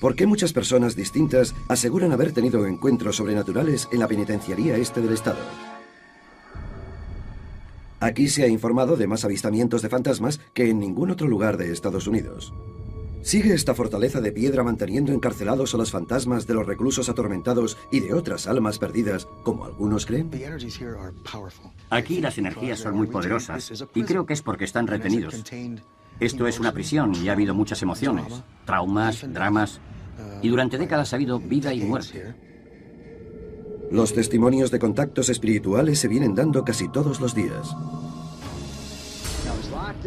¿Por qué muchas personas distintas aseguran haber tenido encuentros sobrenaturales en la penitenciaría este del estado? Aquí se ha informado de más avistamientos de fantasmas que en ningún otro lugar de Estados Unidos. ¿Sigue esta fortaleza de piedra manteniendo encarcelados a los fantasmas de los reclusos atormentados y de otras almas perdidas, como algunos creen? Aquí las energías son muy poderosas y creo que es porque están retenidos. Esto es una prisión y ha habido muchas emociones, traumas, dramas, y durante décadas ha habido vida y muerte. Los testimonios de contactos espirituales se vienen dando casi todos los días.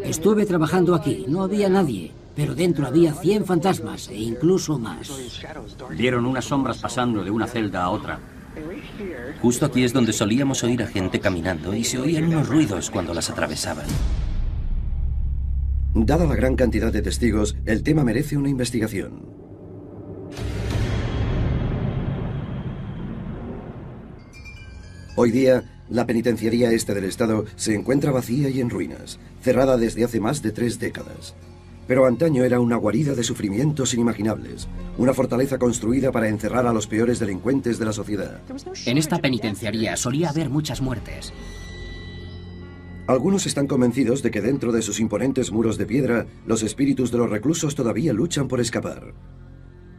Estuve trabajando aquí, no había nadie, pero dentro había 100 fantasmas e incluso más. Vieron unas sombras pasando de una celda a otra. Justo aquí es donde solíamos oír a gente caminando y se oían unos ruidos cuando las atravesaban. Dada la gran cantidad de testigos, el tema merece una investigación. Hoy día, la penitenciaría este del estado se encuentra vacía y en ruinas, cerrada desde hace más de 3 décadas. Pero antaño era una guarida de sufrimientos inimaginables, una fortaleza construida para encerrar a los peores delincuentes de la sociedad. En esta penitenciaría solía haber muchas muertes. Algunos están convencidos de que dentro de sus imponentes muros de piedra, los espíritus de los reclusos todavía luchan por escapar.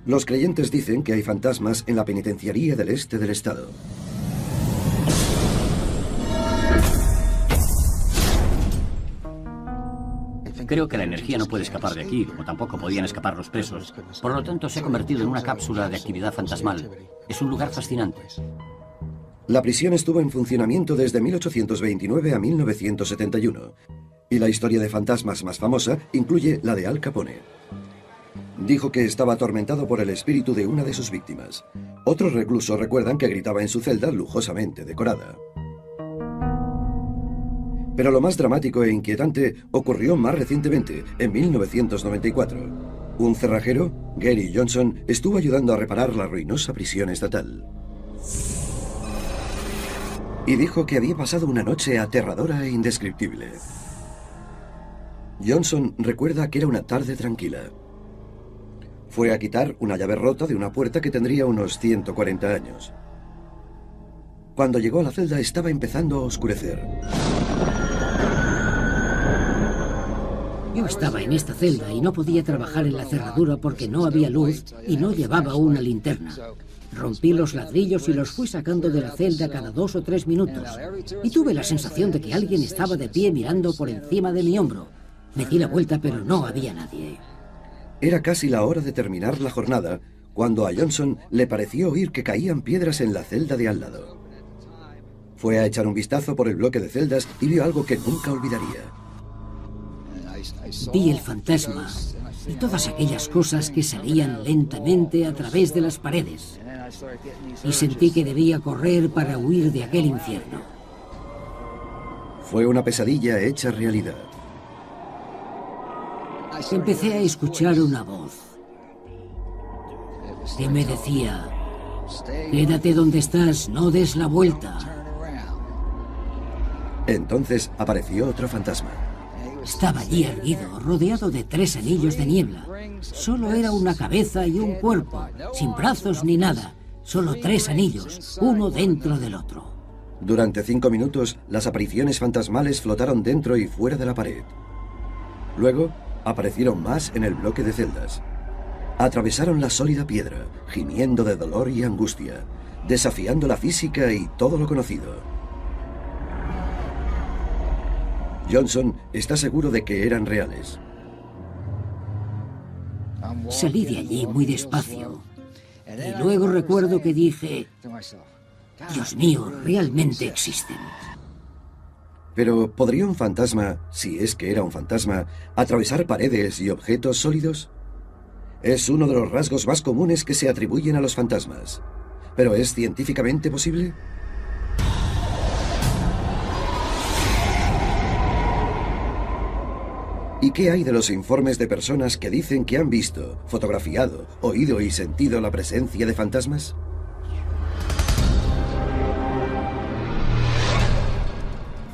Los creyentes dicen que hay fantasmas en la penitenciaría del este del estado. Creo que la energía no puede escapar de aquí, como tampoco podían escapar los presos. Por lo tanto, se ha convertido en una cápsula de actividad fantasmal. Es un lugar fascinante. La prisión estuvo en funcionamiento desde 1829 a 1971, y la historia de fantasmas más famosa incluye la de Al Capone. Dijo que estaba atormentado por el espíritu de una de sus víctimas. Otros reclusos recuerdan que gritaba en su celda lujosamente decorada. Pero lo más dramático e inquietante ocurrió más recientemente, en 1994. Un cerrajero, Gary Johnson, estuvo ayudando a reparar la ruinosa prisión estatal. Y dijo que había pasado una noche aterradora e indescriptible. Johnson recuerda que era una tarde tranquila. Fue a quitar una llave rota de una puerta que tendría unos 140 años. Cuando llegó a la celda estaba empezando a oscurecer. Yo estaba en esta celda y no podía trabajar en la cerradura porque no había luz y no llevaba una linterna. Rompí los ladrillos y los fui sacando de la celda cada 2 o 3 minutos. Y tuve la sensación de que alguien estaba de pie mirando por encima de mi hombro. Me di la vuelta, pero no había nadie. Era casi la hora de terminar la jornada, cuando a Johnson le pareció oír que caían piedras en la celda de al lado. Fue a echar un vistazo por el bloque de celdas y vio algo que nunca olvidaría. Vi el fantasma y todas aquellas cosas que salían lentamente a través de las paredes. Y sentí que debía correr para huir de aquel infierno. Fue una pesadilla hecha realidad. Empecé a escuchar una voz que me decía: quédate donde estás, no des la vuelta. Entonces apareció otro fantasma. Estaba allí erguido, rodeado de 3 anillos de niebla. Solo era una cabeza y un cuerpo, sin brazos ni nada. Solo 3 anillos, uno dentro del otro. Durante 5 minutos, las apariciones fantasmales flotaron dentro y fuera de la pared. Luego, aparecieron más en el bloque de celdas. Atravesaron la sólida piedra, gimiendo de dolor y angustia, desafiando la física y todo lo conocido. Johnson está seguro de que eran reales. Salí de allí muy despacio. Y luego recuerdo que dije: Dios mío, realmente existen. Pero, ¿podría un fantasma, si es que era un fantasma, atravesar paredes y objetos sólidos? Es uno de los rasgos más comunes que se atribuyen a los fantasmas. ¿Pero es científicamente posible? ¿Y qué hay de los informes de personas que dicen que han visto, fotografiado, oído y sentido la presencia de fantasmas?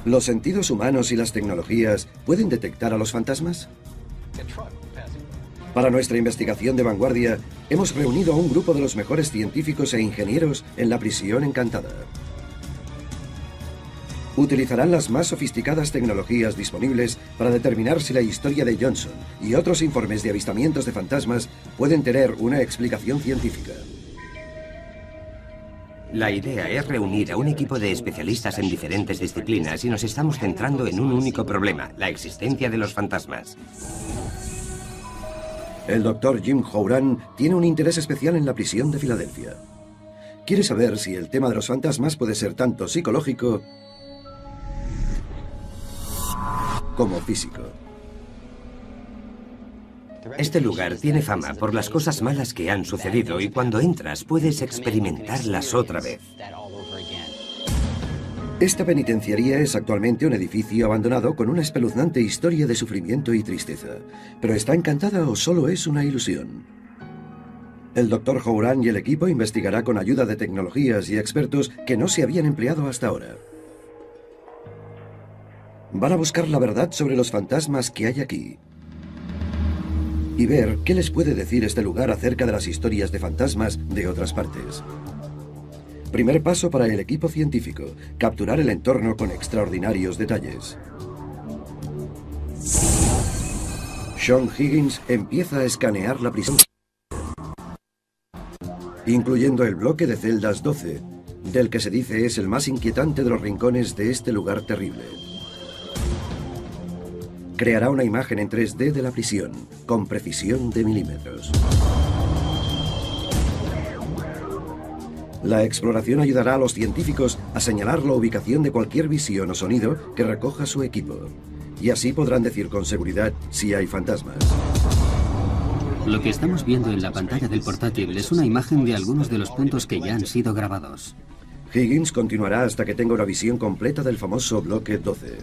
¿Los sentidos humanos y las tecnologías pueden detectar a los fantasmas? Para nuestra investigación de vanguardia, hemos reunido a un grupo de los mejores científicos e ingenieros en la prisión encantada. Utilizarán las más sofisticadas tecnologías disponibles para determinar si la historia de Johnson y otros informes de avistamientos de fantasmas pueden tener una explicación científica. La idea es reunir a un equipo de especialistas en diferentes disciplinas y nos estamos centrando en un único problema, la existencia de los fantasmas. El doctor Jim Houran tiene un interés especial en la prisión de Filadelfia. Quiere saber si el tema de los fantasmas puede ser tanto psicológico como físico. Este lugar tiene fama por las cosas malas que han sucedido y cuando entras puedes experimentarlas otra vez. Esta penitenciaría es actualmente un edificio abandonado con una espeluznante historia de sufrimiento y tristeza. ¿Pero está encantada o solo es una ilusión? El Dr. Houran y el equipo investigará con ayuda de tecnologías y expertos que no se habían empleado hasta ahora. Van a buscar la verdad sobre los fantasmas que hay aquí y ver qué les puede decir este lugar acerca de las historias de fantasmas de otras partes. Primer paso para el equipo científico, capturar el entorno con extraordinarios detalles. Sean Higgins empieza a escanear la prisión, incluyendo el bloque de celdas 12, del que se dice es el más inquietante de los rincones de este lugar terrible. Creará una imagen en 3D de la prisión, con precisión de milímetros. La exploración ayudará a los científicos a señalar la ubicación de cualquier visión o sonido que recoja su equipo. Y así podrán decir con seguridad si hay fantasmas. Lo que estamos viendo en la pantalla del portátil es una imagen de algunos de los puntos que ya han sido grabados. Higgins continuará hasta que tenga una visión completa del famoso bloque 12.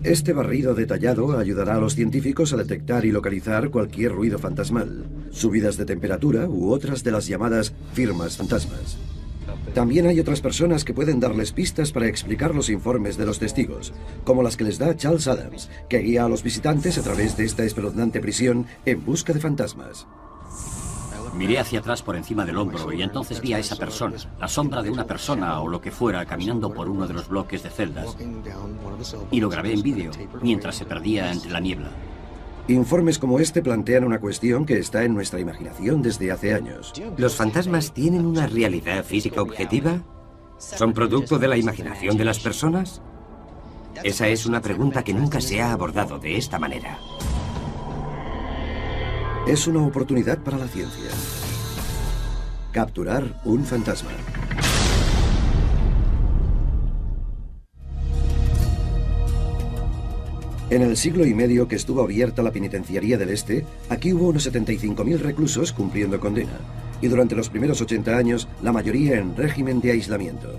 Este barrido detallado ayudará a los científicos a detectar y localizar cualquier ruido fantasmal, subidas de temperatura u otras de las llamadas firmas fantasmas. También hay otras personas que pueden darles pistas para explicar los informes de los testigos, como las que les da Charles Adams, que guía a los visitantes a través de esta espeluznante prisión en busca de fantasmas. Miré hacia atrás por encima del hombro y entonces vi a esa persona, la sombra de una persona o lo que fuera, caminando por uno de los bloques de celdas. Y lo grabé en vídeo, mientras se perdía entre la niebla. Informes como este plantean una cuestión que está en nuestra imaginación desde hace años. ¿Los fantasmas tienen una realidad física objetiva? ¿Son producto de la imaginación de las personas? Esa es una pregunta que nunca se ha abordado de esta manera. Es una oportunidad para la ciencia. Capturar un fantasma. En el siglo y medio que estuvo abierta la penitenciaría del Este, aquí hubo unos 75.000 reclusos cumpliendo condena, y durante los primeros 80 años, la mayoría en régimen de aislamiento.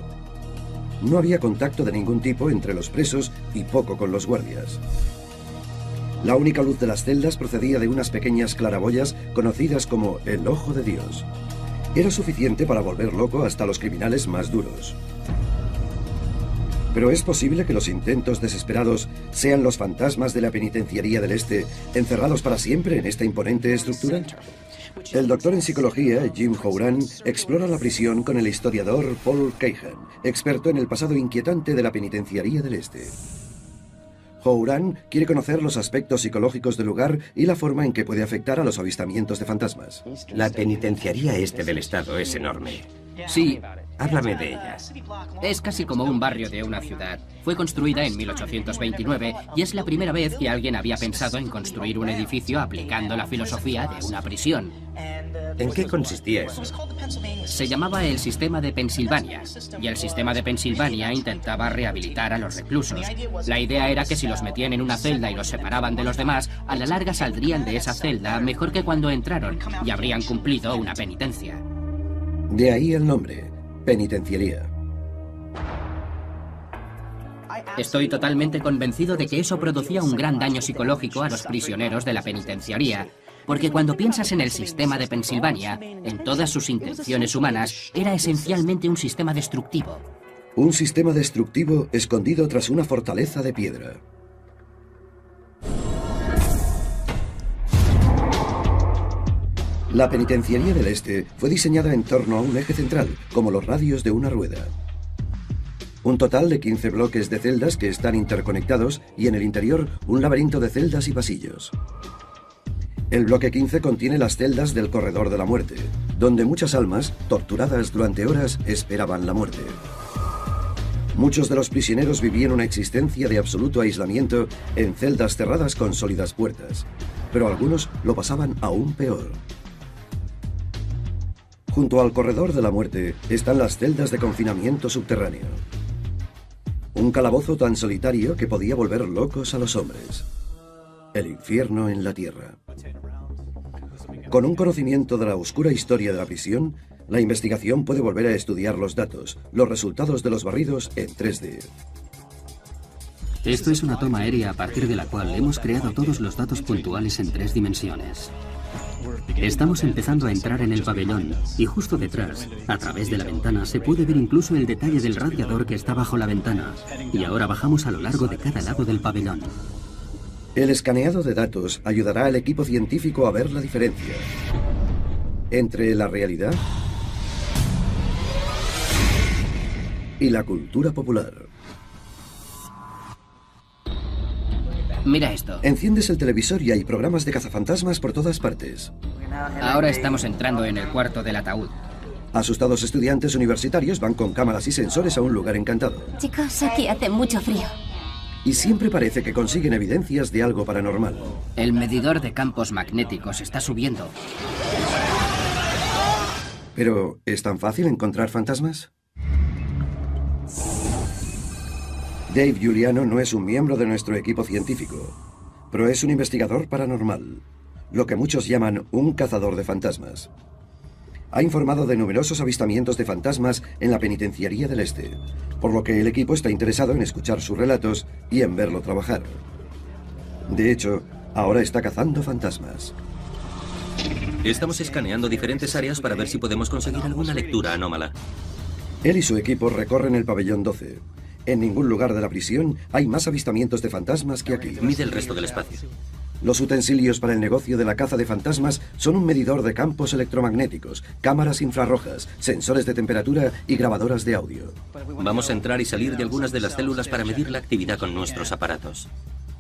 No había contacto de ningún tipo entre los presos y poco con los guardias. La única luz de las celdas procedía de unas pequeñas claraboyas conocidas como el Ojo de Dios. Era suficiente para volver loco hasta los criminales más duros. Pero es posible que los intentos desesperados sean los fantasmas de la penitenciaría del Este, encerrados para siempre en esta imponente estructura. El doctor en psicología, Jim Houran, explora la prisión con el historiador Paul Cahan, experto en el pasado inquietante de la penitenciaría del Este. Houran quiere conocer los aspectos psicológicos del lugar y la forma en que puede afectar a los avistamientos de fantasmas. La penitenciaría este del estado es enorme. Sí. Háblame de ella. Es casi como un barrio de una ciudad. Fue construida en 1829 y es la primera vez que alguien había pensado en construir un edificio aplicando la filosofía de una prisión. ¿En qué consistía eso? Se llamaba el Sistema de Pensilvania, y el Sistema de Pensilvania intentaba rehabilitar a los reclusos. La idea era que si los metían en una celda y los separaban de los demás, a la larga saldrían de esa celda mejor que cuando entraron y habrían cumplido una penitencia. De ahí el nombre, penitenciaría. Estoy totalmente convencido de que eso producía un gran daño psicológico a los prisioneros de la penitenciaría. Porque cuando piensas en el sistema de Pensilvania, en todas sus intenciones humanas, era esencialmente un sistema destructivo. Un sistema destructivo escondido tras una fortaleza de piedra. La penitenciaría del Este fue diseñada en torno a un eje central, como los radios de una rueda. Un total de 15 bloques de celdas que están interconectados y en el interior un laberinto de celdas y pasillos. El bloque 15 contiene las celdas del Corredor de la Muerte, donde muchas almas, torturadas durante horas, esperaban la muerte. Muchos de los prisioneros vivían una existencia de absoluto aislamiento en celdas cerradas con sólidas puertas, pero algunos lo pasaban aún peor. Junto al Corredor de la Muerte están las celdas de confinamiento subterráneo. Un calabozo tan solitario que podía volver locos a los hombres. El infierno en la tierra. Con un conocimiento de la oscura historia de la prisión, la investigación puede volver a estudiar los datos, los resultados de los barridos en 3D. Esto es una toma aérea a partir de la cual hemos creado todos los datos puntuales en 3 dimensiones. Estamos empezando a entrar en el pabellón y justo detrás, a través de la ventana, se puede ver incluso el detalle del radiador que está bajo la ventana. Y ahora bajamos a lo largo de cada lado del pabellón. El escaneado de datos ayudará al equipo científico a ver la diferencia entre la realidad y la cultura popular. Mira esto. Enciendes el televisor y hay programas de cazafantasmas por todas partes. Ahora estamos entrando en el cuarto del ataúd. Asustados estudiantes universitarios van con cámaras y sensores a un lugar encantado. Chicos, aquí hace mucho frío. Y siempre parece que consiguen evidencias de algo paranormal. El medidor de campos magnéticos está subiendo. Pero, ¿es tan fácil encontrar fantasmas? Dave Giuliano no es un miembro de nuestro equipo científico, pero es un investigador paranormal, lo que muchos llaman un cazador de fantasmas. Ha informado de numerosos avistamientos de fantasmas en la penitenciaría del Este, por lo que el equipo está interesado en escuchar sus relatos y en verlo trabajar. De hecho, ahora está cazando fantasmas. Estamos escaneando diferentes áreas para ver si podemos conseguir alguna lectura anómala. Él y su equipo recorren el pabellón 12. En ningún lugar de la prisión hay más avistamientos de fantasmas que aquí. Mide el resto del espacio. Los utensilios para el negocio de la caza de fantasmas son un medidor de campos electromagnéticos, cámaras infrarrojas, sensores de temperatura y grabadoras de audio. Vamos a entrar y salir de algunas de las células para medir la actividad con nuestros aparatos.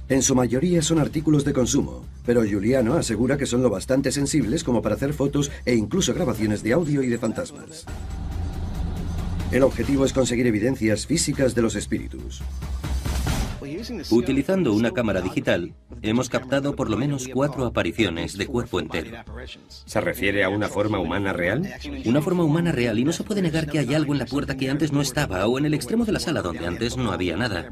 En su mayoría son artículos de consumo, pero Giuliano asegura que son lo bastante sensibles como para hacer fotos e incluso grabaciones de audio y de fantasmas. El objetivo es conseguir evidencias físicas de los espíritus. Utilizando una cámara digital, hemos captado por lo menos 4 apariciones de cuerpo entero. ¿Se refiere a una forma humana real? Una forma humana real, y no se puede negar que hay algo en la puerta que antes no estaba, o en el extremo de la sala donde antes no había nada.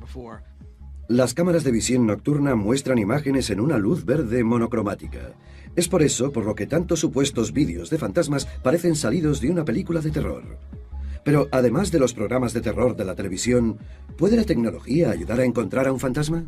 Las cámaras de visión nocturna muestran imágenes en una luz verde monocromática. Es por eso por lo que tantos supuestos vídeos de fantasmas parecen salidos de una película de terror. Pero además de los programas de terror de la televisión, ¿puede la tecnología ayudar a encontrar a un fantasma?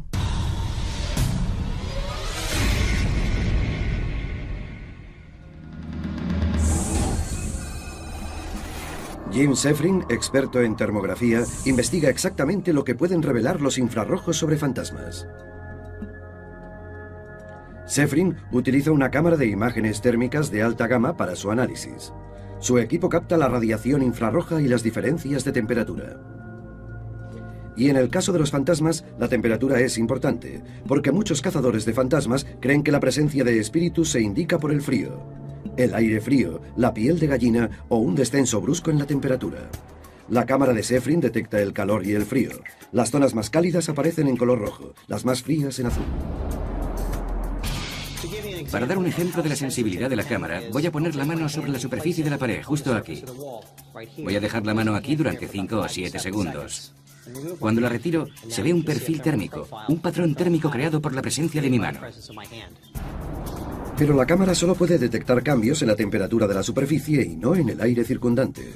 Jim Seffrin, experto en termografía, investiga exactamente lo que pueden revelar los infrarrojos sobre fantasmas. Seffrin utiliza una cámara de imágenes térmicas de alta gama para su análisis. Su equipo capta la radiación infrarroja y las diferencias de temperatura. Y en el caso de los fantasmas, la temperatura es importante, porque muchos cazadores de fantasmas creen que la presencia de espíritus se indica por el frío. El aire frío, la piel de gallina o un descenso brusco en la temperatura. La cámara de Seffrin detecta el calor y el frío. Las zonas más cálidas aparecen en color rojo, las más frías en azul. Para dar un ejemplo de la sensibilidad de la cámara, voy a poner la mano sobre la superficie de la pared, justo aquí. Voy a dejar la mano aquí durante 5 o 7 segundos. Cuando la retiro, se ve un perfil térmico, un patrón térmico creado por la presencia de mi mano. Pero la cámara solo puede detectar cambios en la temperatura de la superficie y no en el aire circundante.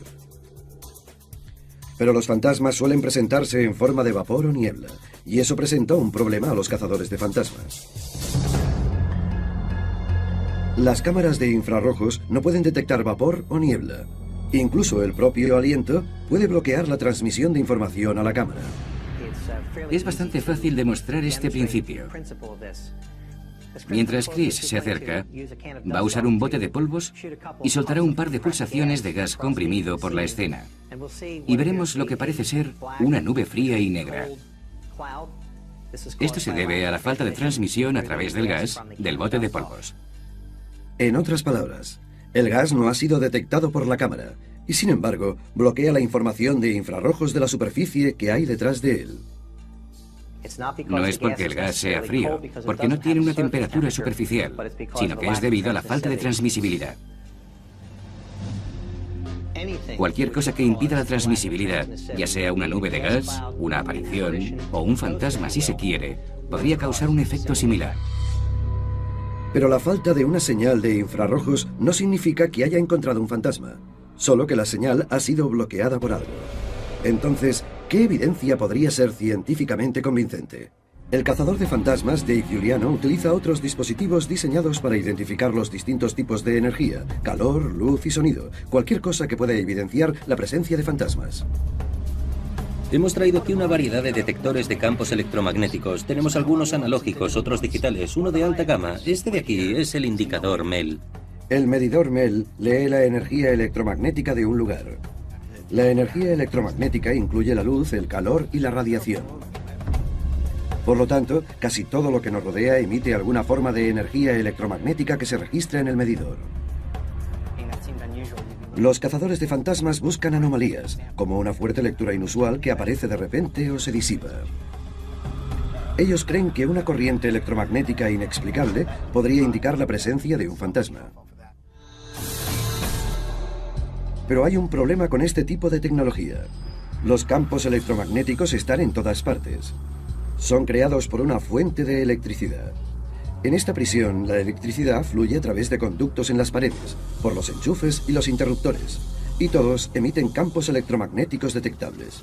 Pero los fantasmas suelen presentarse en forma de vapor o niebla, y eso presenta un problema a los cazadores de fantasmas. Las cámaras de infrarrojos no pueden detectar vapor o niebla. Incluso el propio aliento puede bloquear la transmisión de información a la cámara. Es bastante fácil demostrar este principio. Mientras Chris se acerca, va a usar un bote de polvos y soltará un par de pulsaciones de gas comprimido por la escena. Y veremos lo que parece ser una nube fría y negra. Esto se debe a la falta de transmisión a través del gas del bote de polvos. En otras palabras, el gas no ha sido detectado por la cámara y, sin embargo, bloquea la información de infrarrojos de la superficie que hay detrás de él. No es porque el gas sea frío, porque no tiene una temperatura superficial, sino que es debido a la falta de transmisibilidad. Cualquier cosa que impida la transmisibilidad, ya sea una nube de gas, una aparición o un fantasma si se quiere, podría causar un efecto similar. Pero la falta de una señal de infrarrojos no significa que haya encontrado un fantasma, solo que la señal ha sido bloqueada por algo. Entonces, ¿qué evidencia podría ser científicamente convincente? El cazador de fantasmas, Dave Giuliano, utiliza otros dispositivos diseñados para identificar los distintos tipos de energía, calor, luz y sonido, cualquier cosa que pueda evidenciar la presencia de fantasmas. Hemos traído aquí una variedad de detectores de campos electromagnéticos. Tenemos algunos analógicos, otros digitales, uno de alta gama. Este de aquí es el indicador MEL. El medidor MEL lee la energía electromagnética de un lugar. La energía electromagnética incluye la luz, el calor y la radiación. Por lo tanto, casi todo lo que nos rodea emite alguna forma de energía electromagnética que se registra en el medidor. Los cazadores de fantasmas buscan anomalías, como una fuerte lectura inusual que aparece de repente o se disipa. Ellos creen que una corriente electromagnética inexplicable podría indicar la presencia de un fantasma. Pero hay un problema con este tipo de tecnología. Los campos electromagnéticos están en todas partes. Son creados por una fuente de electricidad. En esta prisión, la electricidad fluye a través de conductos en las paredes, por los enchufes y los interruptores, y todos emiten campos electromagnéticos detectables.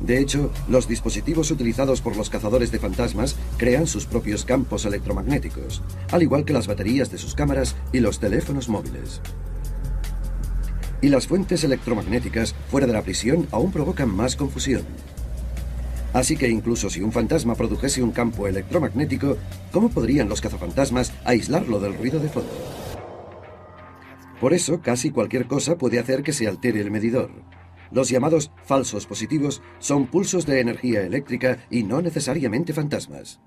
De hecho, los dispositivos utilizados por los cazadores de fantasmas crean sus propios campos electromagnéticos, al igual que las baterías de sus cámaras y los teléfonos móviles. Y las fuentes electromagnéticas fuera de la prisión aún provocan más confusión. Así que incluso si un fantasma produjese un campo electromagnético, ¿cómo podrían los cazafantasmas aislarlo del ruido de fondo? Por eso, casi cualquier cosa puede hacer que se altere el medidor. Los llamados falsos positivos son pulsos de energía eléctrica y no necesariamente fantasmas.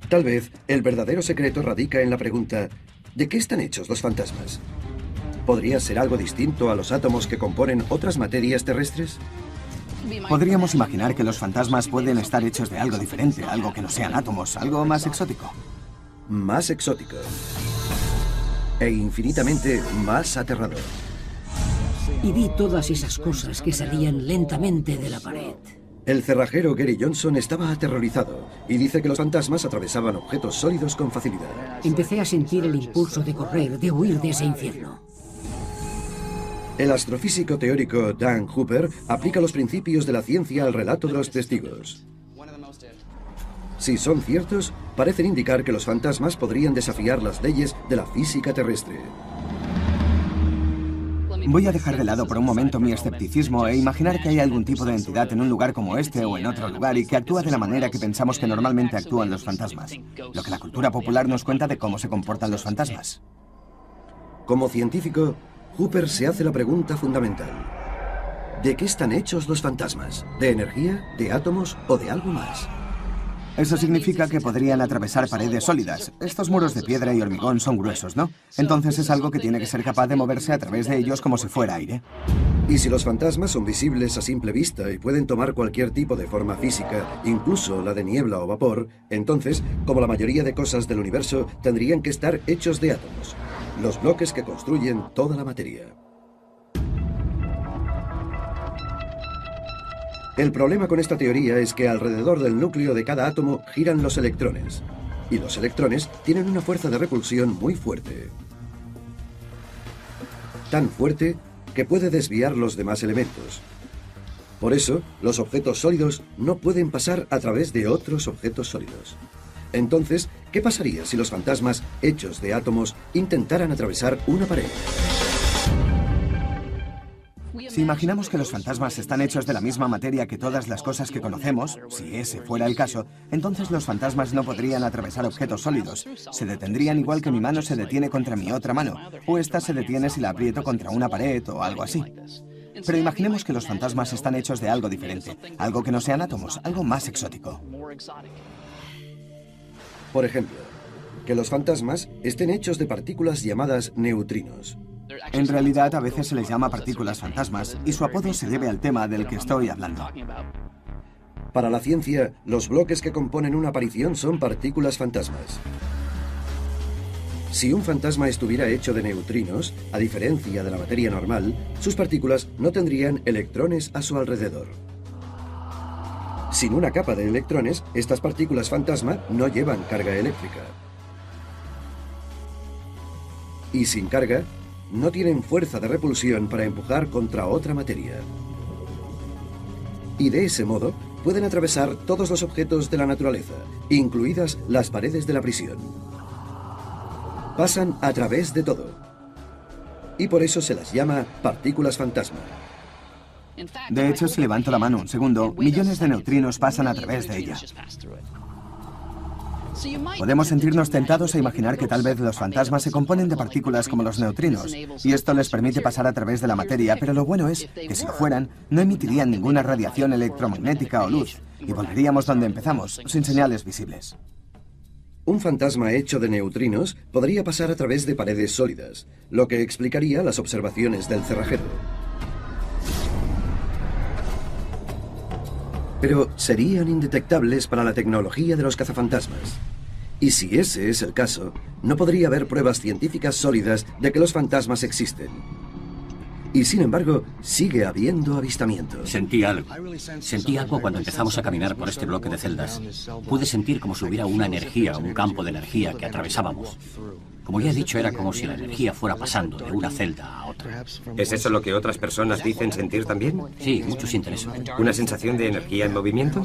Tal vez el verdadero secreto radica en la pregunta: ¿de qué están hechos los fantasmas? ¿Podría ser algo distinto a los átomos que componen otras materias terrestres? Podríamos imaginar que los fantasmas pueden estar hechos de algo diferente, algo que no sean átomos, algo más exótico. Más exótico. E infinitamente más aterrador. Y vi todas esas cosas que salían lentamente de la pared. El cerrajero Gary Johnson estaba aterrorizado y dice que los fantasmas atravesaban objetos sólidos con facilidad. Empecé a sentir el impulso de correr, de huir de ese infierno. El astrofísico teórico Dan Hooper aplica los principios de la ciencia al relato de los testigos. Si son ciertos, parecen indicar que los fantasmas podrían desafiar las leyes de la física terrestre. Voy a dejar de lado por un momento mi escepticismo e imaginar que hay algún tipo de entidad en un lugar como este o en otro lugar y que actúa de la manera que pensamos que normalmente actúan los fantasmas. Lo que la cultura popular nos cuenta de cómo se comportan los fantasmas. Como científico, Hooper se hace la pregunta fundamental: ¿de qué están hechos los fantasmas? ¿De energía, de átomos o de algo más? Eso significa que podrían atravesar paredes sólidas. Estos muros de piedra y hormigón son gruesos, ¿no? Entonces es algo que tiene que ser capaz de moverse a través de ellos como si fuera aire. Y si los fantasmas son visibles a simple vista y pueden tomar cualquier tipo de forma física, incluso la de niebla o vapor, entonces, como la mayoría de cosas del universo, tendrían que estar hechos de átomos, los bloques que construyen toda la materia. El problema con esta teoría es que alrededor del núcleo de cada átomo giran los electrones, y los electrones tienen una fuerza de repulsión muy fuerte. Tan fuerte que puede desviar los demás elementos. Por eso, los objetos sólidos no pueden pasar a través de otros objetos sólidos. Entonces, ¿qué pasaría si los fantasmas hechos de átomos intentaran atravesar una pared? Si imaginamos que los fantasmas están hechos de la misma materia que todas las cosas que conocemos, si ese fuera el caso, entonces los fantasmas no podrían atravesar objetos sólidos. Se detendrían igual que mi mano se detiene contra mi otra mano, o esta se detiene si la aprieto contra una pared o algo así. Pero imaginemos que los fantasmas están hechos de algo diferente, algo que no sean átomos, algo más exótico. Por ejemplo, que los fantasmas estén hechos de partículas llamadas neutrinos. En realidad, a veces se les llama partículas fantasmas, y su apodo se debe al tema del que estoy hablando. Para la ciencia, los bloques que componen una aparición son partículas fantasmas. Si un fantasma estuviera hecho de neutrinos, a diferencia de la materia normal, sus partículas no tendrían electrones a su alrededor. Sin una capa de electrones, estas partículas fantasma no llevan carga eléctrica. Y sin carga, no tienen fuerza de repulsión para empujar contra otra materia. Y de ese modo, pueden atravesar todos los objetos de la naturaleza, incluidas las paredes de la prisión. Pasan a través de todo. Y por eso se las llama partículas fantasma. De hecho, si levanto la mano un segundo, millones de neutrinos pasan a través de ella. Podemos sentirnos tentados a imaginar que tal vez los fantasmas se componen de partículas como los neutrinos, y esto les permite pasar a través de la materia, pero lo bueno es que si lo fueran, no emitirían ninguna radiación electromagnética o luz, y volveríamos donde empezamos, sin señales visibles. Un fantasma hecho de neutrinos podría pasar a través de paredes sólidas, lo que explicaría las observaciones del cerrajero. Pero serían indetectables para la tecnología de los cazafantasmas. Y si ese es el caso, no podría haber pruebas científicas sólidas de que los fantasmas existen. Y sin embargo, sigue habiendo avistamientos. Sentí algo cuando empezamos a caminar por este bloque de celdas. Pude sentir como si hubiera una energía, un campo de energía que atravesábamos. Como ya he dicho, era como si la energía fuera pasando de una celda a otra. ¿Es eso lo que otras personas dicen sentir también? Sí, muchos sienten eso. ¿Una sensación de energía en movimiento?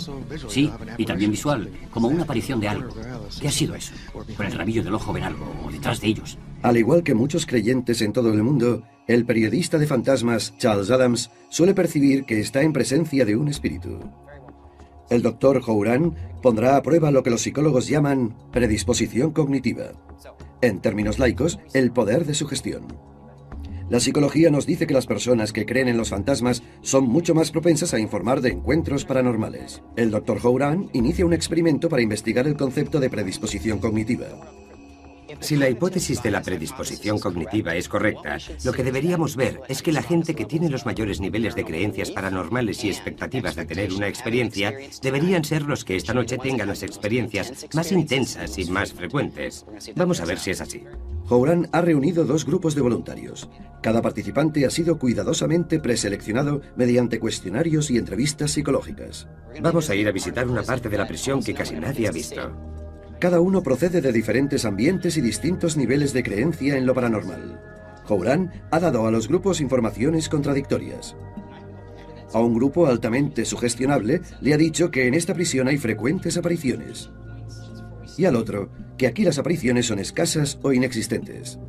Sí, y también visual, como una aparición de algo. ¿Qué ha sido eso? Con el rabillo del ojo ven algo, o detrás de ellos. Al igual que muchos creyentes en todo el mundo, el periodista de fantasmas Charles Adams suele percibir que está en presencia de un espíritu. El Dr. Howran pondrá a prueba lo que los psicólogos llaman predisposición cognitiva. En términos laicos, el poder de sugestión. La psicología nos dice que las personas que creen en los fantasmas son mucho más propensas a informar de encuentros paranormales. El Dr. Howran inicia un experimento para investigar el concepto de predisposición cognitiva. Si la hipótesis de la predisposición cognitiva es correcta, lo que deberíamos ver es que la gente que tiene los mayores niveles de creencias paranormales y expectativas de tener una experiencia deberían ser los que esta noche tengan las experiencias más intensas y más frecuentes. Vamos a ver si es así. Howran ha reunido 2 grupos de voluntarios. Cada participante ha sido cuidadosamente preseleccionado mediante cuestionarios y entrevistas psicológicas. Vamos a ir a visitar una parte de la prisión que casi nadie ha visto. Cada uno procede de diferentes ambientes y distintos niveles de creencia en lo paranormal. Howran ha dado a los grupos informaciones contradictorias. A un grupo altamente sugestionable le ha dicho que en esta prisión hay frecuentes apariciones. Y al otro, que aquí las apariciones son escasas o inexistentes.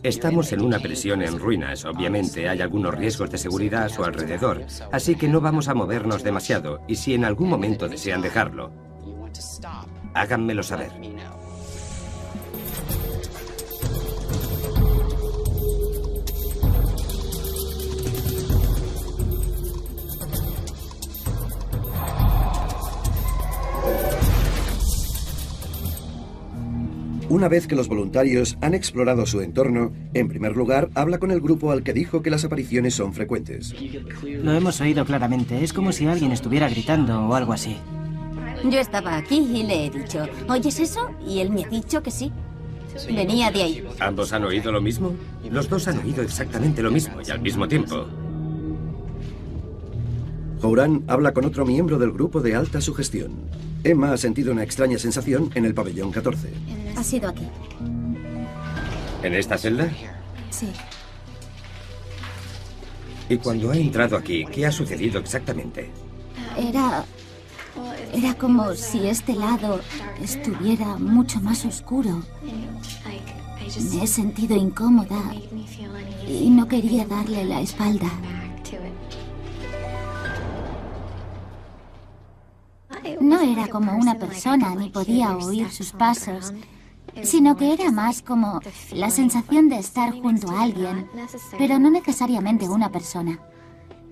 Estamos en una prisión en ruinas, obviamente hay algunos riesgos de seguridad a su alrededor, así que no vamos a movernos demasiado, y si en algún momento desean dejarlo, háganmelo saber. Una vez que los voluntarios han explorado su entorno, en primer lugar habla con el grupo al que dijo que las apariciones son frecuentes. Lo hemos oído claramente, es como si alguien estuviera gritando o algo así. Yo estaba aquí y le he dicho, ¿oyes eso? Y él me ha dicho que sí. Venía de ahí. ¿Ambos han oído lo mismo? Los dos han oído exactamente lo mismo y al mismo tiempo. Howran habla con otro miembro del grupo de alta sugestión. Emma ha sentido una extraña sensación en el pabellón 14. Ha sido aquí. ¿En esta celda? Sí. Y cuando ha entrado aquí, ¿qué ha sucedido exactamente? Era como si este lado estuviera mucho más oscuro. Me he sentido incómoda y no quería darle la espalda. No era como una persona ni podía oír sus pasos, sino que era más como la sensación de estar junto a alguien, pero no necesariamente una persona.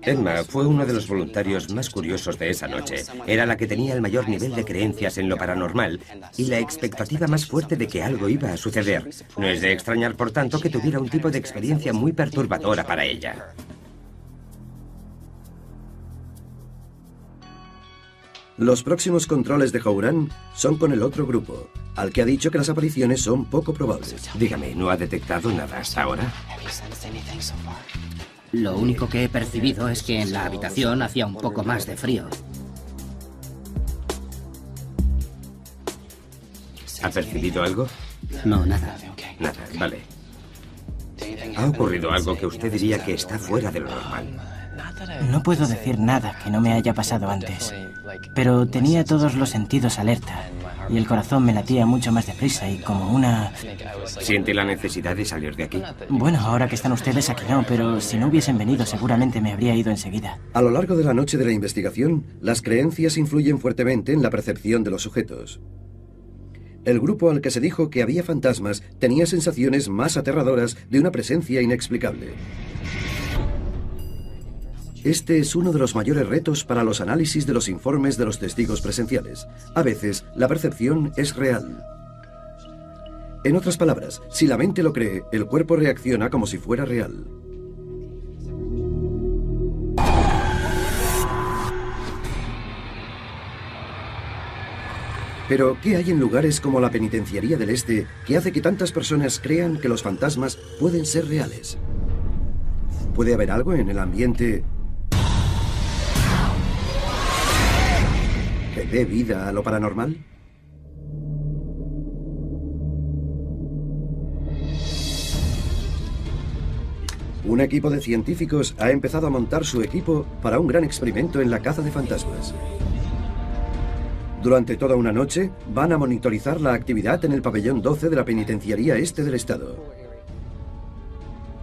Emma fue uno de los voluntarios más curiosos de esa noche. Era la que tenía el mayor nivel de creencias en lo paranormal y la expectativa más fuerte de que algo iba a suceder. No es de extrañar, por tanto, que tuviera un tipo de experiencia muy perturbadora para ella. Los próximos controles de Howran son con el otro grupo, al que ha dicho que las apariciones son poco probables. Dígame, ¿no ha detectado nada hasta ahora? Lo único que he percibido es que en la habitación hacía un poco más de frío. ¿Ha percibido algo? No, nada. Nada, vale. ¿Ha ocurrido algo que usted diría que está fuera de lo normal? No puedo decir nada que no me haya pasado antes, pero tenía todos los sentidos alerta y el corazón me latía mucho más deprisa y como una... ¿Siente la necesidad de salir de aquí? Bueno, ahora que están ustedes aquí no, pero si no hubiesen venido seguramente me habría ido enseguida. A lo largo de la noche de la investigación, las creencias influyen fuertemente en la percepción de los sujetos. El grupo al que se dijo que había fantasmas tenía sensaciones más aterradoras de una presencia inexplicable. Este es uno de los mayores retos para los análisis de los informes de los testigos presenciales. A veces, la percepción es real. En otras palabras, si la mente lo cree, el cuerpo reacciona como si fuera real. Pero, ¿qué hay en lugares como la Penitenciaría del Este que hace que tantas personas crean que los fantasmas pueden ser reales? ¿Puede haber algo en el ambiente que dé vida a lo paranormal? Un equipo de científicos ha empezado a montar su equipo para un gran experimento en la caza de fantasmas. Durante toda una noche van a monitorizar la actividad en el pabellón 12 de la Penitenciaría Este del Estado.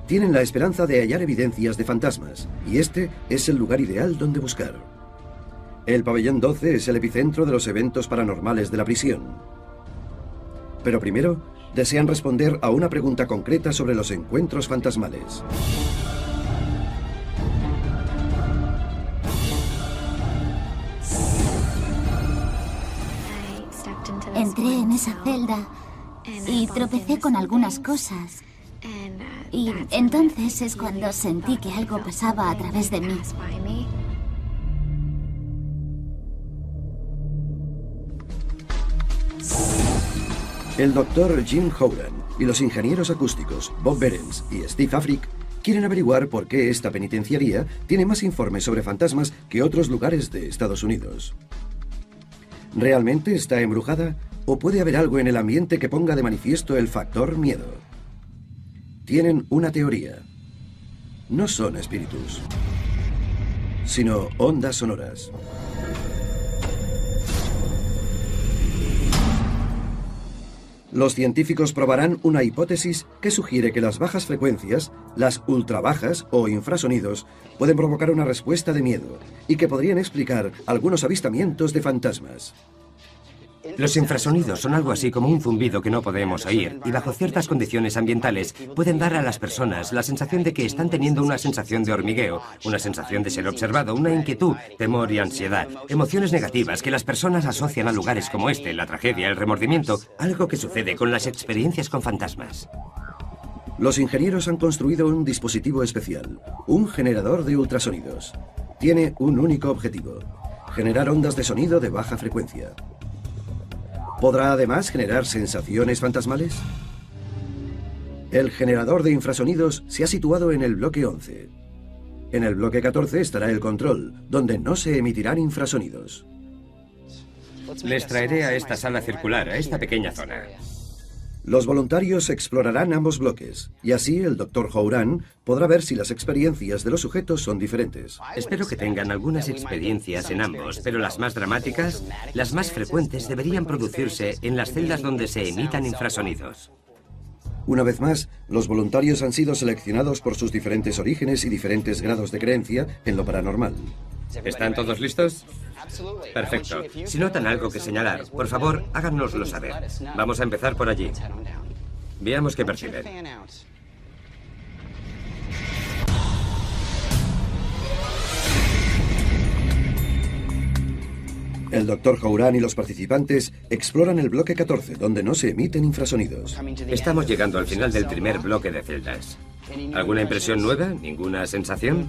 Tienen la esperanza de hallar evidencias de fantasmas, y este es el lugar ideal donde buscar. El pabellón 12 es el epicentro de los eventos paranormales de la prisión. Pero primero, desean responder a una pregunta concreta sobre los encuentros fantasmales. Entré en esa celda y tropecé con algunas cosas. Y entonces es cuando sentí que algo pasaba a través de mí. El doctor Jim Howran y los ingenieros acústicos Bob Behrens y Steve Afric quieren averiguar por qué esta penitenciaría tiene más informes sobre fantasmas que otros lugares de Estados Unidos. ¿Realmente está embrujada o puede haber algo en el ambiente que ponga de manifiesto el factor miedo? Tienen una teoría. No son espíritus, sino ondas sonoras. Los científicos probarán una hipótesis que sugiere que las bajas frecuencias, las ultrabajas o infrasonidos, pueden provocar una respuesta de miedo y que podrían explicar algunos avistamientos de fantasmas. Los infrasonidos son algo así como un zumbido que no podemos oír y bajo ciertas condiciones ambientales pueden dar a las personas la sensación de que están teniendo una sensación de hormigueo, una sensación de ser observado, una inquietud, temor y ansiedad, emociones negativas que las personas asocian a lugares como este, la tragedia, el remordimiento, algo que sucede con las experiencias con fantasmas. Los ingenieros han construido un dispositivo especial, un generador de ultrasonidos. Tiene un único objetivo: generar ondas de sonido de baja frecuencia. ¿Podrá además generar sensaciones fantasmales? El generador de infrasonidos se ha situado en el bloque 11. En el bloque 14 estará el control, donde no se emitirán infrasonidos. Les traeré a esta sala circular, a esta pequeña zona. Los voluntarios explorarán ambos bloques, y así el Dr. Howran podrá ver si las experiencias de los sujetos son diferentes. Espero que tengan algunas experiencias en ambos, pero las más dramáticas, las más frecuentes, deberían producirse en las celdas donde se emitan infrasonidos. Una vez más, los voluntarios han sido seleccionados por sus diferentes orígenes y diferentes grados de creencia en lo paranormal. ¿Están todos listos? Perfecto. Si notan algo que señalar, por favor, háganoslo saber. Vamos a empezar por allí. Veamos qué perciben. El Dr. Howran y los participantes exploran el bloque 14, donde no se emiten infrasonidos. Estamos llegando al final del primer bloque de celdas. ¿Alguna impresión nueva? ¿Ninguna sensación?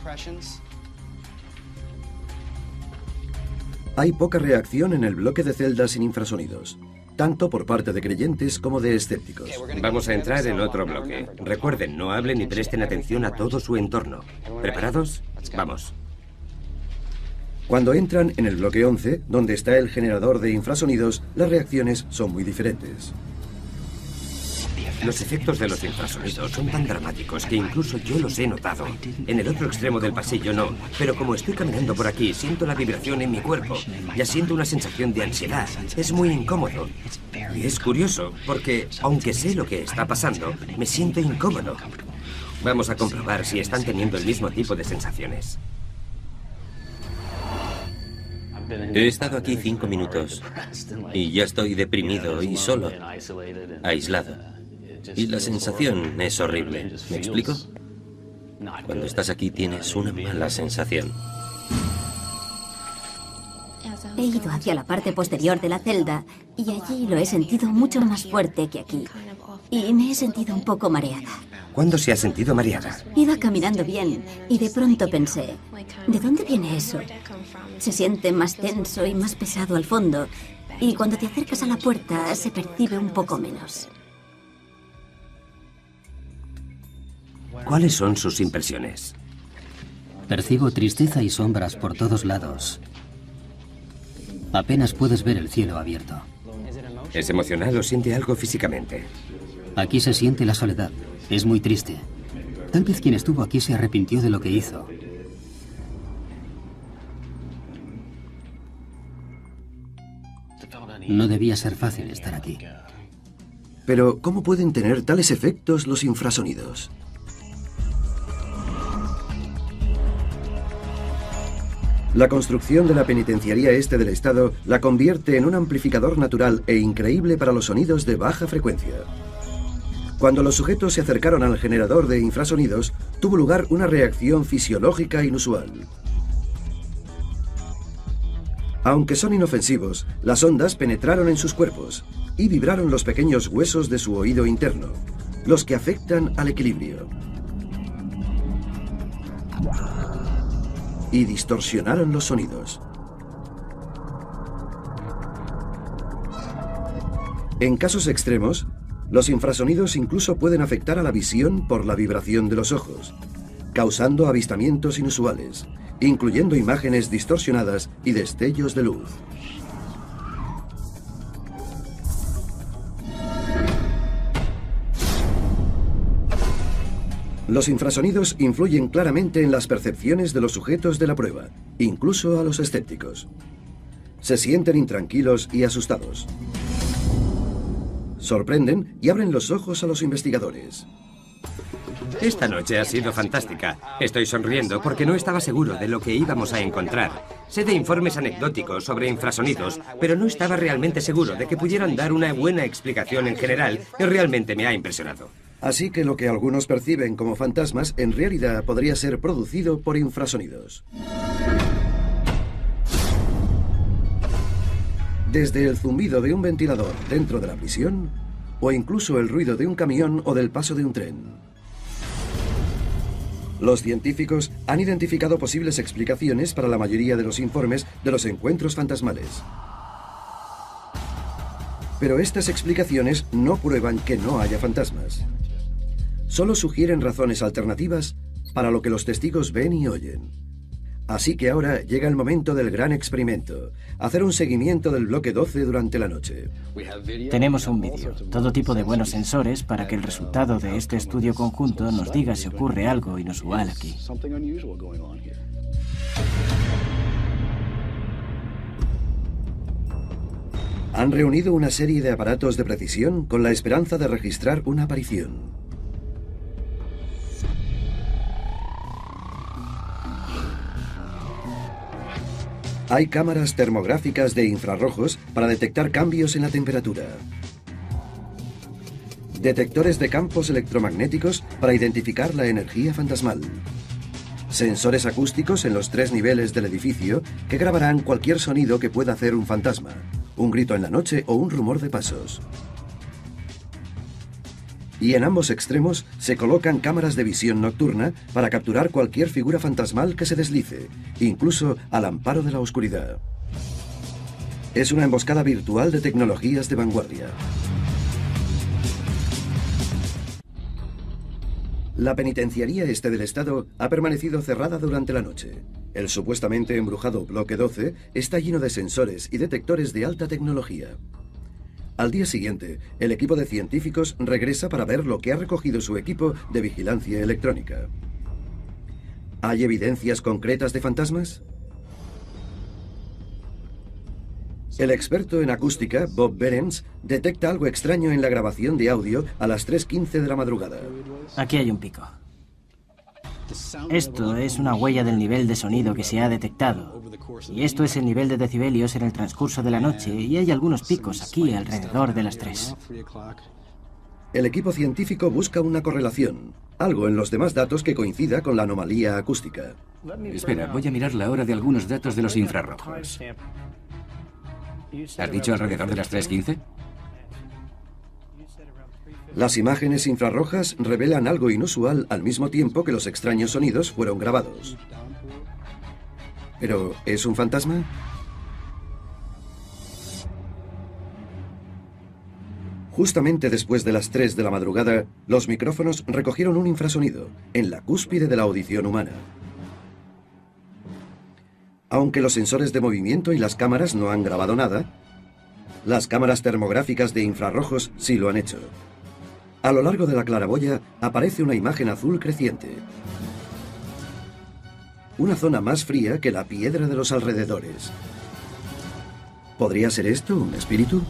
Hay poca reacción en el bloque de celdas sin infrasonidos, tanto por parte de creyentes como de escépticos. Vamos a entrar en otro bloque. Recuerden, no hablen ni presten atención a todo su entorno. ¿Preparados? Vamos. Cuando entran en el bloque 11, donde está el generador de infrasonidos, las reacciones son muy diferentes. Los efectos de los infrasonidos son tan dramáticos que incluso yo los he notado. En el otro extremo del pasillo no, pero como estoy caminando por aquí, siento la vibración en mi cuerpo. Ya siento una sensación de ansiedad. Es muy incómodo. Y es curioso, porque aunque sé lo que está pasando, me siento incómodo. Vamos a comprobar si están teniendo el mismo tipo de sensaciones. He estado aquí 5 minutos y ya estoy deprimido y solo, aislado. Y la sensación es horrible. ¿Me explico? Cuando estás aquí tienes una mala sensación. He ido hacia la parte posterior de la celda y allí lo he sentido mucho más fuerte que aquí. Y me he sentido un poco mareada. ¿Cuándo se ha sentido mareada? Iba caminando bien y de pronto pensé, ¿de dónde viene eso? Se siente más tenso y más pesado al fondo y cuando te acercas a la puerta se percibe un poco menos. ¿Cuáles son sus impresiones? Percibo tristeza y sombras por todos lados. Apenas puedes ver el cielo abierto. ¿Es emocional o siente algo físicamente? Aquí se siente la soledad. Es muy triste. Tal vez quien estuvo aquí se arrepintió de lo que hizo. No debía ser fácil estar aquí. Pero, ¿cómo pueden tener tales efectos los infrasonidos? La construcción de la penitenciaría este del Estado la convierte en un amplificador natural e increíble para los sonidos de baja frecuencia. Cuando los sujetos se acercaron al generador de infrasonidos, tuvo lugar una reacción fisiológica inusual. Aunque son inofensivos, las ondas penetraron en sus cuerpos y vibraron los pequeños huesos de su oído interno, los que afectan al equilibrio. Y distorsionaron los sonidos. En casos extremos, los infrasonidos incluso pueden afectar a la visión por la vibración de los ojos, causando avistamientos inusuales, incluyendo imágenes distorsionadas y destellos de luz. Los infrasonidos influyen claramente en las percepciones de los sujetos de la prueba, incluso a los escépticos. Se sienten intranquilos y asustados. Sorprenden y abren los ojos a los investigadores. Esta noche ha sido fantástica. Estoy sonriendo porque no estaba seguro de lo que íbamos a encontrar. Sé de informes anecdóticos sobre infrasonidos, pero no estaba realmente seguro de que pudieran dar una buena explicación en general y realmente me ha impresionado. Así que lo que algunos perciben como fantasmas en realidad podría ser producido por infrasonidos. Desde el zumbido de un ventilador dentro de la prisión, o incluso el ruido de un camión o del paso de un tren. Los científicos han identificado posibles explicaciones para la mayoría de los informes de los encuentros fantasmales. Pero estas explicaciones no prueban que no haya fantasmas. Solo sugieren razones alternativas para lo que los testigos ven y oyen. Así que ahora llega el momento del gran experimento, hacer un seguimiento del bloque 12 durante la noche. Tenemos un vídeo, todo tipo de buenos sensores para que el resultado de este estudio conjunto nos diga si ocurre algo inusual aquí. Han reunido una serie de aparatos de precisión con la esperanza de registrar una aparición. Hay cámaras termográficas de infrarrojos para detectar cambios en la temperatura. Detectores de campos electromagnéticos para identificar la energía fantasmal. Sensores acústicos en los 3 niveles del edificio que grabarán cualquier sonido que pueda hacer un fantasma, un grito en la noche o un rumor de pasos. Y en ambos extremos se colocan cámaras de visión nocturna para capturar cualquier figura fantasmal que se deslice, incluso al amparo de la oscuridad. Es una emboscada virtual de tecnologías de vanguardia. La penitenciaría este del estado ha permanecido cerrada durante la noche. El supuestamente embrujado bloque 12 está lleno de sensores y detectores de alta tecnología. Al día siguiente, el equipo de científicos regresa para ver lo que ha recogido su equipo de vigilancia electrónica. ¿Hay evidencias concretas de fantasmas? El experto en acústica, Bob Behrens, detecta algo extraño en la grabación de audio a las 3:15 de la madrugada. Aquí hay un pico. Esto es una huella del nivel de sonido que se ha detectado. Y esto es el nivel de decibelios en el transcurso de la noche, y hay algunos picos aquí alrededor de las 3. El equipo científico busca una correlación, algo en los demás datos que coincida con la anomalía acústica. Espera, voy a mirar la hora de algunos datos de los infrarrojos. ¿Has dicho alrededor de las 3:15? Las imágenes infrarrojas revelan algo inusual al mismo tiempo que los extraños sonidos fueron grabados. ¿Pero es un fantasma? Justamente después de las 3 de la madrugada, los micrófonos recogieron un infrasonido en la cúspide de la audición humana. Aunque los sensores de movimiento y las cámaras no han grabado nada, las cámaras termográficas de infrarrojos sí lo han hecho. A lo largo de la claraboya aparece una imagen azul creciente. Una zona más fría que la piedra de los alrededores. ¿Podría ser esto un espíritu?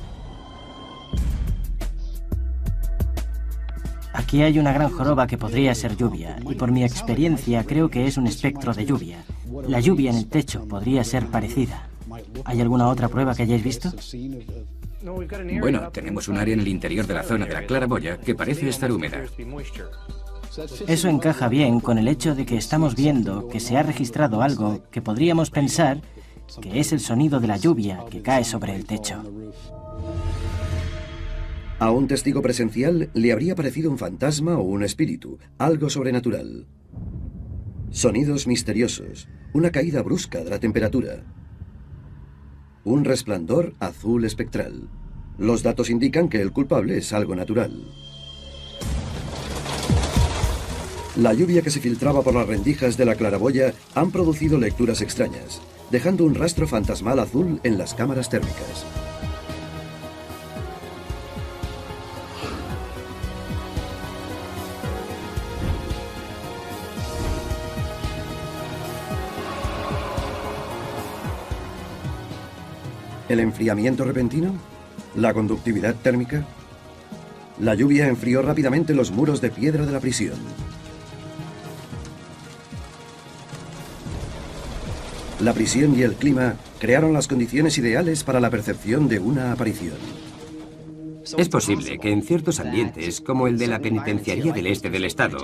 Aquí hay una gran joroba que podría ser lluvia, y por mi experiencia creo que es un espectro de lluvia. La lluvia en el techo podría ser parecida. ¿Hay alguna otra prueba que hayáis visto? Bueno, tenemos un área en el interior de la zona de la claraboya que parece estar húmeda. Eso encaja bien con el hecho de que estamos viendo que se ha registrado algo que podríamos pensar que es el sonido de la lluvia que cae sobre el techo. A un testigo presencial le habría parecido un fantasma o un espíritu, algo sobrenatural. Sonidos misteriosos, una caída brusca de la temperatura. Un resplandor azul espectral. Los datos indican que el culpable es algo natural. La lluvia que se filtraba por las rendijas de la claraboya han producido lecturas extrañas, dejando un rastro fantasmal azul en las cámaras térmicas. ¿El enfriamiento repentino? ¿La conductividad térmica? La lluvia enfrió rápidamente los muros de piedra de la prisión. La prisión y el clima crearon las condiciones ideales para la percepción de una aparición. Es posible que en ciertos ambientes, como el de la penitenciaría del este del estado,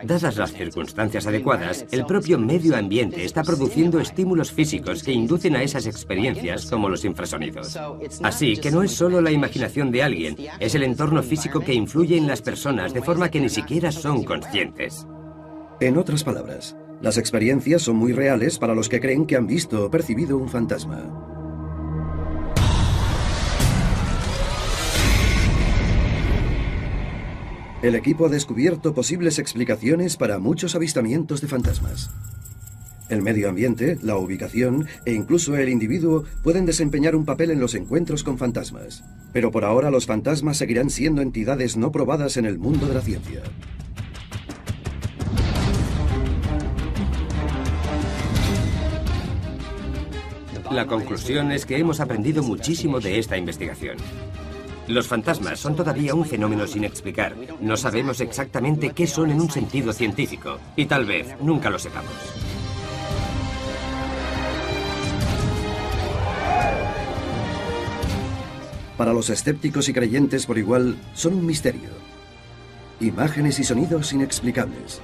dadas las circunstancias adecuadas, el propio medio ambiente está produciendo estímulos físicos que inducen a esas experiencias, como los infrasonidos. Así que no es solo la imaginación de alguien, es el entorno físico que influye en las personas de forma que ni siquiera son conscientes. En otras palabras, las experiencias son muy reales para los que creen que han visto o percibido un fantasma. El equipo ha descubierto posibles explicaciones para muchos avistamientos de fantasmas. El medio ambiente, la ubicación e incluso el individuo pueden desempeñar un papel en los encuentros con fantasmas. Pero por ahora los fantasmas seguirán siendo entidades no probadas en el mundo de la ciencia. La conclusión es que hemos aprendido muchísimo de esta investigación. Los fantasmas son todavía un fenómeno sin explicar. No sabemos exactamente qué son en un sentido científico, y tal vez nunca lo sepamos. Para los escépticos y creyentes por igual, son un misterio. Imágenes y sonidos inexplicables.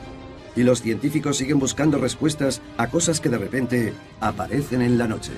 Y los científicos siguen buscando respuestas a cosas que de repente aparecen en la noche.